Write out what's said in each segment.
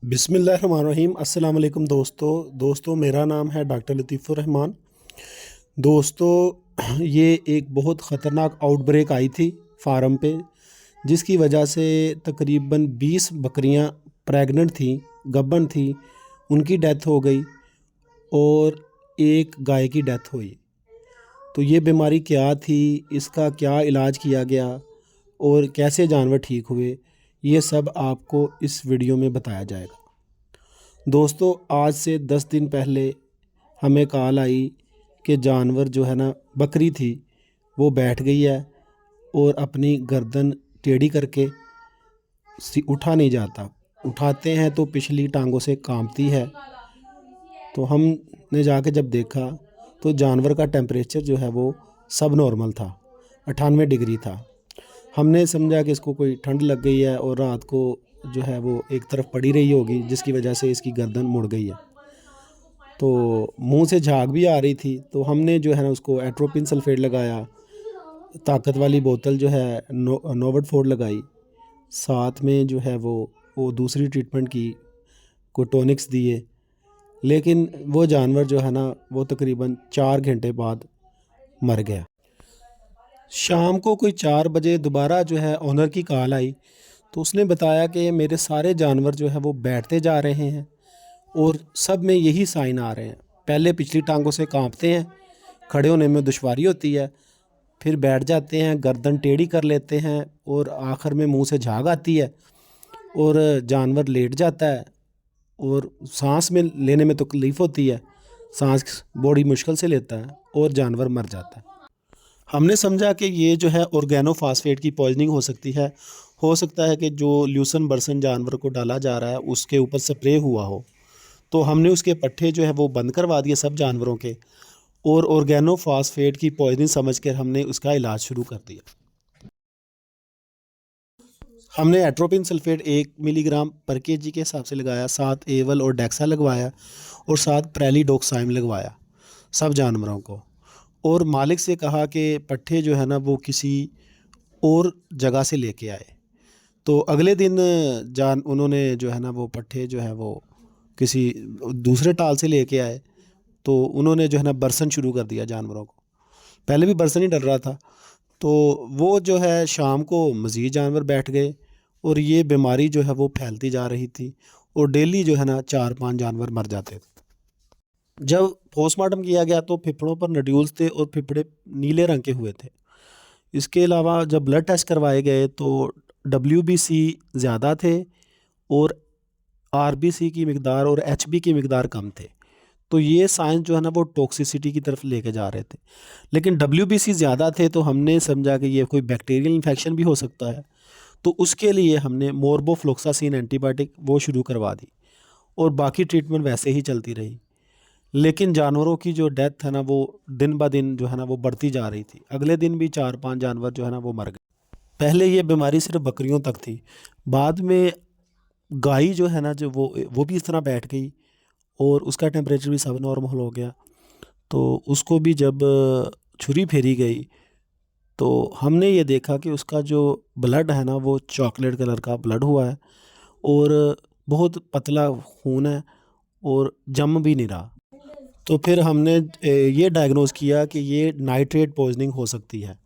बिस्मिल्लाहिर्रहमानिर्रहीम। अस्सलाम वालेकुम दोस्तों मेरा नाम है डॉक्टर लतीफ़ुर रहमान। दोस्तों ये एक बहुत ख़तरनाक आउटब्रेक आई थी फार्म पे, जिसकी वजह से तकरीबन 20 बकरियां प्रेग्नेंट थी, गब्बन थी, उनकी डेथ हो गई और एक गाय की डेथ हुई। तो ये बीमारी क्या थी, इसका क्या इलाज किया गया और कैसे जानवर ठीक हुए, ये सब आपको इस वीडियो में बताया जाएगा। दोस्तों आज से 10 दिन पहले हमें कॉल आई कि जानवर जो है ना, बकरी थी, वो बैठ गई है और अपनी गर्दन टेढ़ी करके उठा नहीं जाता। उठाते हैं तो पिछली टांगों से कांपती है। तो हमने जाके जब देखा तो जानवर का टेम्परेचर जो है वो सब नॉर्मल था, 98 डिग्री था। हमने समझा कि इसको कोई ठंड लग गई है और रात को जो है वो एक तरफ पड़ी रही होगी, जिसकी वजह से इसकी गर्दन मुड़ गई है। तो मुंह से झाग भी आ रही थी, तो हमने जो है ना उसको एट्रोपिन सल्फेट लगाया, ताकत वाली बोतल जो है नोवट फोर्ड लगाई, साथ में जो है वो दूसरी ट्रीटमेंट की, को टॉनिक्स दिए। लेकिन वो जानवर जो है ना वो तकरीबन 4 घंटे बाद मर गया। शाम को कोई 4 बजे दोबारा जो है ओनर की कॉल आई, तो उसने बताया कि मेरे सारे जानवर जो है वो बैठते जा रहे हैं और सब में यही साइन आ रहे हैं। पहले पिछली टांगों से कांपते हैं, खड़े होने में दुश्वारी होती है, फिर बैठ जाते हैं, गर्दन टेढ़ी कर लेते हैं और आखिर में मुंह से झाग आती है और जानवर लेट जाता है और सांस में लेने में तकलीफ़ होती है, सांस बड़ी मुश्किल से लेता है और जानवर मर जाता है। हमने समझा कि ये जो है ऑर्गेनोफॉस्फेट की पॉइजनिंग हो सकती है। हो सकता है कि जो ल्यूसन बर्सन जानवर को डाला जा रहा है उसके ऊपर स्प्रे हुआ हो। तो हमने उसके पट्टे जो है वो बंद करवा दिए सब जानवरों के, और ऑर्गेनोफॉस्फेट की पॉइजनिंग समझ कर हमने उसका इलाज शुरू कर दिया। हमने एट्रोपिन सल्फेट 1 मिलीग्राम पर केजी के हिसाब से लगाया, साथ एवल और डेक्सा लगवाया और साथ प्रेलिडोक्साइम लगवाया सब जानवरों को। और मालिक से कहा कि पट्ठे जो है ना वो किसी और जगह से लेके आए। तो अगले दिन उन्होंने जो है ना वो पट्ठे जो है वो किसी दूसरे टाल से लेके आए। तो उन्होंने जो है ना बरसन शुरू कर दिया जानवरों को। पहले भी बरसन ही डर रहा था। तो वो जो है शाम को मज़ीद जानवर बैठ गए और ये बीमारी जो है वो फैलती जा रही थी और डेली जो है ना 4-5 जानवर मर जाते थे। जब पोस्टमार्टम किया गया तो फेफड़ों पर नड्यूल्स थे और फेफड़े नीले रंग के हुए थे। इसके अलावा जब ब्लड टेस्ट करवाए गए तो WBC ज़्यादा थे और RBC की मिकदार और HB की मिकदार कम थे। तो ये साइंस जो है ना वो टॉक्सिसिटी की तरफ लेके जा रहे थे। लेकिन WBC ज़्यादा थे तो हमने समझा कि ये कोई बैक्टीरियल इन्फेक्शन भी हो सकता है। तो उसके लिए हमने मोर्बोफ्लोक्सासिन एंटीबायोटिक वो शुरू करवा दी और बाकी ट्रीटमेंट वैसे ही चलती रही। लेकिन जानवरों की जो डेथ है ना वो दिन ब दिन जो है ना वो बढ़ती जा रही थी। अगले दिन भी 4-5 जानवर जो है ना वो मर गए। पहले ये बीमारी सिर्फ बकरियों तक थी, बाद में गाय जो है ना जो वो भी इस तरह बैठ गई और उसका टेम्परेचर भी सब नॉर्मल हो गया। तो उसको भी जब छुरी फेरी गई तो हमने ये देखा कि उसका जो ब्लड है ना वो चॉकलेट कलर का ब्लड हुआ है और बहुत पतला खून है और जम भी नहीं रहा। तो फिर हमने ये डायग्नोज़ किया कि ये नाइट्रेट पॉइजनिंग हो सकती है।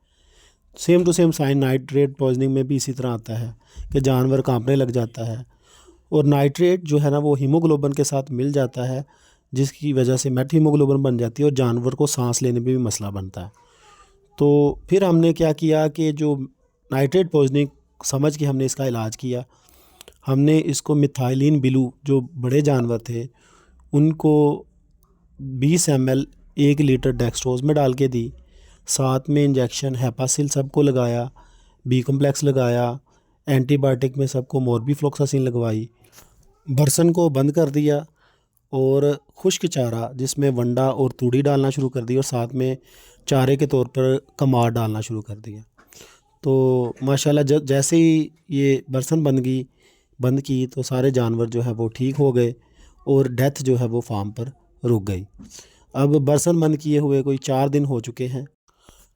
सेम टू सेम साइन नाइट्रेट पॉइजनिंग में भी इसी तरह आता है कि जानवर कांपने लग जाता है और नाइट्रेट जो है ना वो हीमोग्लोबिन के साथ मिल जाता है, जिसकी वजह से मेट हीमोग्लोबिन बन जाती है और जानवर को सांस लेने में भी मसला बनता है। तो फिर हमने क्या किया कि जो नाइट्रेट पॉइजनिंग समझ के हमने इसका इलाज किया। हमने इसको मिथाइलिन बिलू जो बड़े जानवर थे उनको 20 ml 1 लीटर डेक्सट्रोज में डाल के दी, साथ में इंजेक्शन हेपासिल सबको लगाया, बी कम्प्लेक्स लगाया, एंटीबायोटिक में सबको मोर्बीफ्लॉक्सासिन लगवाई, बरसन को बंद कर दिया और खुश्क चारा जिसमें वंडा और तूड़ी डालना शुरू कर दी और साथ में चारे के तौर पर कमार डालना शुरू कर दिया। तो माशाल्लाह जैसे ही ये बरसन बंद की तो सारे जानवर जो है वो ठीक हो गए और डेथ जो है वो फार्म पर रुक गई। अब बरसन बंद किए हुए कोई 4 दिन हो चुके हैं।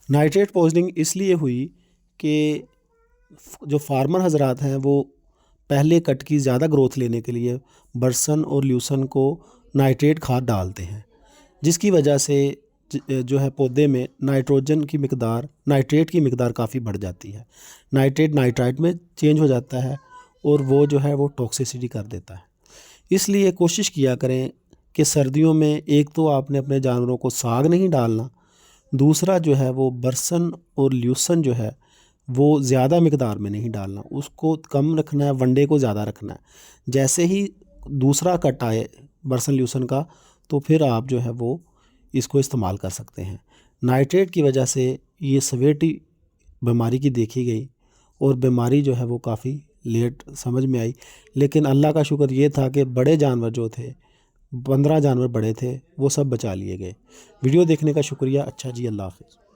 नाइट्रेट पॉइजनिंग इसलिए हुई कि जो फार्मर हजरात हैं वो पहले कट की ज़्यादा ग्रोथ लेने के लिए बरसन और ल्यूसन को नाइट्रेट खाद डालते हैं, जिसकी वजह से जो है पौधे में नाइट्रेट की मिकदार काफ़ी बढ़ जाती है। नाइट्रेट नाइट्राइट में चेंज हो जाता है और वो जो है वो टॉक्सिसिटी कर देता है। इसलिए कोशिश किया करें कि सर्दियों में एक तो आपने अपने जानवरों को साग नहीं डालना, दूसरा जो है वो बरसन और ल्यूसन जो है वो ज़्यादा मिकदार में नहीं डालना, उसको कम रखना है, वनडे को ज़्यादा रखना है। जैसे ही दूसरा कट आए बरसन ल्यूसन का तो फिर आप जो है वो इसको इस्तेमाल कर सकते हैं। नाइट्रेट की वजह से ये सवेटी बीमारी की देखी गई और बीमारी जो है वो काफ़ी लेट समझ में आई, लेकिन अल्लाह का शुक्र ये था कि बड़े जानवर जो थे 15 जानवर बड़े थे वो सब बचा लिए गए। वीडियो देखने का शुक्रिया। अच्छा जी, अल्लाह हाफ़िज़।